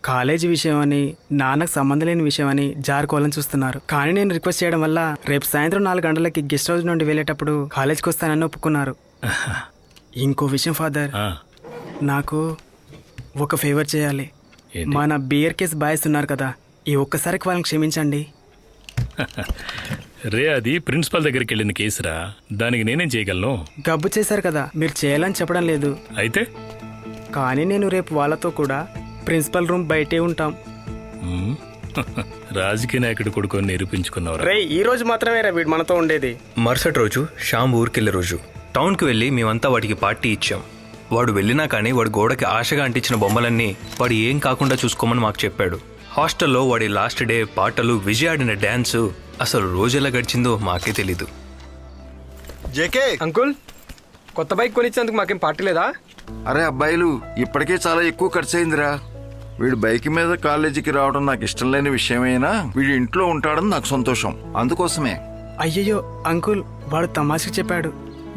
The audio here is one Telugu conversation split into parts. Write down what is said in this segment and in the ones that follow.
కాలేజీ విషయం అని నాన్నకు సంబంధం లేని విషయం అని జారుకోవాలని చూస్తున్నారు. కానీ నేను రిక్వెస్ట్ చేయడం వల్ల రేపు సాయంత్రం 4 గంటలకి గెస్ట్ హౌస్ నుండి వెళ్ళేటప్పుడు కాలేజ్కి వస్తానని ఒప్పుకున్నారు. ఇంకో విషయం ఫాదర్, నాకు ఒక ఫేవర్ చేయాలి. మన బియర్ కేస్ బాయ్స్ ఉన్నారు కదా, ఈ ఒక్కసారికి వాళ్ళని క్షమించండి. రే, అది ప్రిన్సిపల్ దగ్గరికి వెళ్ళిన కేసురా, దానికి నేనేం చేయగలను? గబ్బు చేశారు కదా, మీరు చేయాలని చెప్పడం లేదు. అయితే కానీ నేను రేపు వాళ్ళతో కూడా ప్రిన్సిపల్ రూమ్ బయటే ఉంటాం. రాజకీయ నాయకుడు కొడుకొని నిరూపించుకున్నావు. రే, ఈ రోజు మాత్రమే రా వీడు మనతో ఉండేది. మరుసటి రోజు శ్యామ్ ఊరికెళ్ళే రోజు. టౌన్కి వెళ్ళి మేమంతా వాడికి పార్టీ ఇచ్చాం. వాడు వెళ్ళినా కానీ వాడి గోడకి ఆశగా అంటించిన బొమ్మలన్నీ వాడు ఏం కాకుండా చూసుకోమని మాకు చెప్పాడు. హాస్టల్లో వాడి లాస్ట్ డే పాటలు, విజయ్ ఆడిన డ్యాన్సు, అసలు రోజు ఎలా గడిచిందో మాకే తెలీదు. జేకే అంకుల్, కొత్త బైక్ కొనిచ్చేందుకు మాకేం పార్టీ లేదా? అరే అబ్బాయిలు, ఇప్పటికే చాలా ఎక్కువ ఖర్చు అయిందిరా. వీడు బైక్ మీద కాలేజీకి రావడం నాకు ఇష్టం లేని విషయమైనా వీడు ఇంట్లో ఉంటాడని నాకు సంతోషం. అందుకోసమే. అయ్యయ్యో అంకుల్, వాడు తమాషకు చెప్పాడు.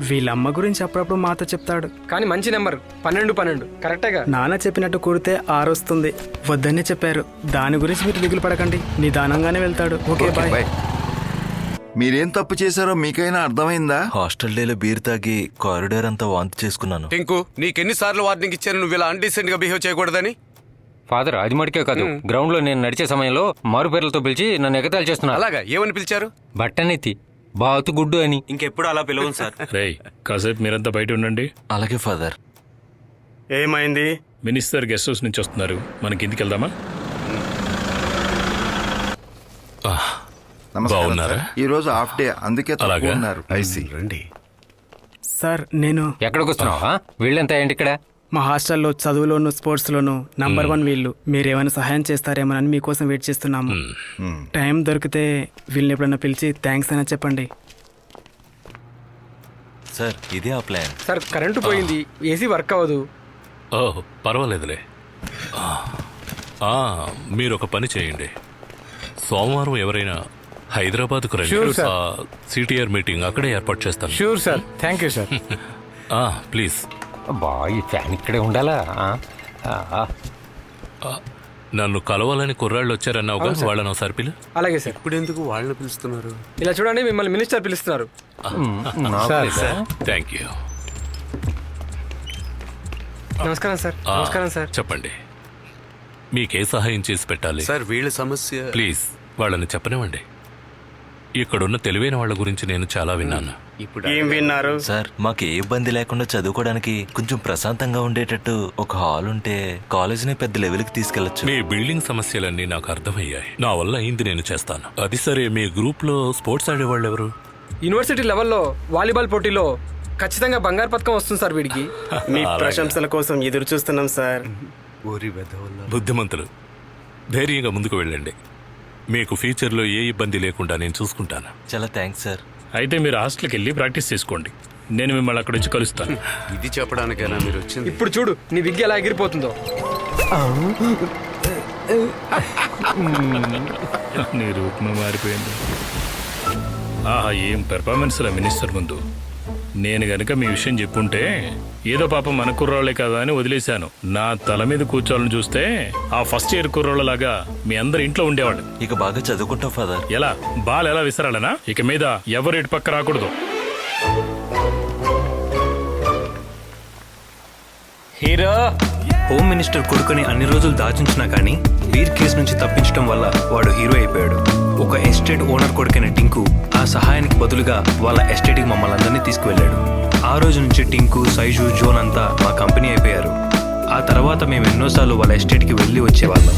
వీళ్ళమ్మ గురించి అప్పుడప్పుడు మాతో చెప్తాడు. కానీ మంచి నెంబర్ 12 కరెక్టేగా. నాన్న చెప్పినట్టు కూడితే 6 వస్తుంది. వద్దనే చెప్పారు. దాని గురించి మీరు దిగులు పడకండి, నిదానంగానే వెళ్తాడు. Okay bye. మీరేం తప్పు చేశారో మీకైనా అర్థమైందా? హాస్టల్ డేలో బీర్ తాగి కారిడార్ అంతా వాంతి చేసుకున్నాను. టింకు, నీకెన్నిసార్లు వార్నింగ్ ఇచ్చాను నువ్వు ఇలా అన్డీసెంట్ గా బిహేవ్ చేయకూడదని? ఫాదర్, అది మటుకే కాదు, గ్రౌండ్ లో నేను నడిచే సమయంలో మారు పేర్లతో పిలిచి నన్ను ఎగతాళి చేస్తున్నారు. అలాగా? ఏమని పిలిచారు? బట్టనెత్తి, బాతు గుడ్డు అని. ఇంకెప్పుడు అలా పిలవను సార్. రేయ్, కాసేపు మీరంతా బయట ఉండండి. అలాగే ఫాదర్. ఏమైంది? మినిస్టర్ గెస్ట్ హౌస్ నుంచి వస్తున్నారు, మనకి ఇంటికి వెళ్దామా? బాగున్నారా? ఈ రోజు హాఫ్ డే, అందుకే అలాగా? ఉన్నారు. రండి. సార్, నేను ఎక్కడికి వస్తున్నావా? వీళ్ళెంత ఏంటి ఇక్కడ? మా హాస్టల్లో చదువులోను స్పోర్ట్స్లోను నంబర్ 1 వీళ్ళు. మీరేమైనా సహాయం చేస్తారేమోనని మీకోసం వెయిట్ చేస్తున్నాము. టైం దొరికితే వీళ్ళని ఎప్పుడైనా పిలిచి థ్యాంక్స్ అయినా చెప్పండి. సార్, ఇదే ఆ ప్లాన్. సార్, కరెంటు పోయింది, ఏసీ వర్క్ అవ్వదు. ఓహ్, పర్వాలేదులే. మీరు ఒక పని చేయండి, సోమవారం ఎవరైనా హైదరాబాద్కు రండి. సిటిఆర్ మీటింగ్ అక్కడే ఏర్పాటు చేస్తాను. Sure sir, thank you sir. Please. బా, ఈ ఫ్యాన్ ఇక్కడే ఉండాలా? నన్ను కలవాలని కుర్రాళ్ళు వచ్చారన్నావుగా, వాళ్ళని ఒకసారి పిలు. అలాగే సార్. ఇప్పుడు ఎందుకు వాళ్ళని పిలుస్తున్నారు? ఇలా చూడండి, మిమ్మల్ని మినిస్టర్ పిలుస్తున్నారు. Thank you. నమస్కారం సార్. నమస్కారం సార్. చెప్పండి, మీకే సహాయం చేసి పెట్టాలి? సార్, వీళ్ళ సమస్య. ప్లీజ్ వాళ్ళని చెప్పనివ్వండి. ఇక్కడున్న తెలివైన వాళ్ళ గురించి నేను చాలా విన్నాను. ఏం విన్నారు? సార్, మాకు ఏ ఇబ్బంది లేకుండా చదువుకోవడానికి కొంచెం ప్రశాంతంగా ఉండేటట్టు ఒక హాల్ ఉంటే కాలేజీని పెద్ద లెవెల్కి తీసుకెళ్లొచ్చు. మీ బిల్డింగ్ సమస్యలన్నీ నాకు అర్థమయ్యాయి. నా వల్ల అయింది నేను చేస్తాను. అది సరే, మీ గ్రూప్ లో స్పోర్ట్స్ ఆడేవాళ్ళు ఎవరు? యూనివర్సిటీ లెవెల్లో వాలీబాల్ పోటీలో ఖచ్చితంగా బంగారు పథకం వస్తుంది సార్ వీడికి. మీ ప్రశంసల కోసం ఎదురు చూస్తున్నాం సార్. బుద్ధిమంతులు, ధైర్యంగా ముందుకు వెళ్ళండి. మీకు ఫ్యూచర్లో ఏ ఇబ్బంది లేకుండా నేను చూసుకుంటాను. చాలా థ్యాంక్స్ సార్. అయితే మీరు హాస్టల్కి వెళ్ళి ప్రాక్టీస్ చేసుకోండి. నేను మిమ్మల్ని అక్కడ వచ్చి కలుస్తాను. ఇది చెప్పడానికైనా మీరు వచ్చింది? ఇప్పుడు చూడు నీ విగ్గి ఎలా ఎగిరిపోతుందో. నీ రూపం మారిపోయింది. ఏం పెర్ఫార్మెన్స్ రా మినిస్టర్ ముందు. నేను గనక మీ విషయం చెప్పుంటే ఏదో పాపం మన కుర్రాళ్లే కదా అని వదిలేశాను. నా తల మీద కూర్చోవాలని చూస్తే ఆ ఫస్ట్ ఇయర్ కుర్రాళ్ళలాగా మీ అందరు ఇంట్లో ఉండేవాళ్ళు. ఇక బాగా చదువుకుంటాం ఫాదర్. ఎలా బాల్ ఎలా విసరాలనా? ఇక మీద ఎవరు ఇటు పక్క రాకూడదు. హీరో హోమ్ మినిస్టర్ కొడుకుని అన్ని రోజులు దాచించినా కానీ బీర్ కేసు నుంచి తప్పించడం వల్ల వాడు హీరో అయిపోయాడు. ఒక ఎస్టేట్ ఓనర్ కొడుకైన టింకు ఆ సహాయానికి బదులుగా వాళ్ళ ఎస్టేట్కి మమ్మల్ని అందరినీ తీసుకువెళ్ళాడు. ఆ రోజు నుంచి టింకు, సైజు, జోన్ అంతా మా కంపెనీ అయిపోయారు. ఆ తర్వాత మేము ఎన్నోసార్లు వాళ్ళ ఎస్టేట్కి వెళ్ళి వచ్చేవాళ్ళం.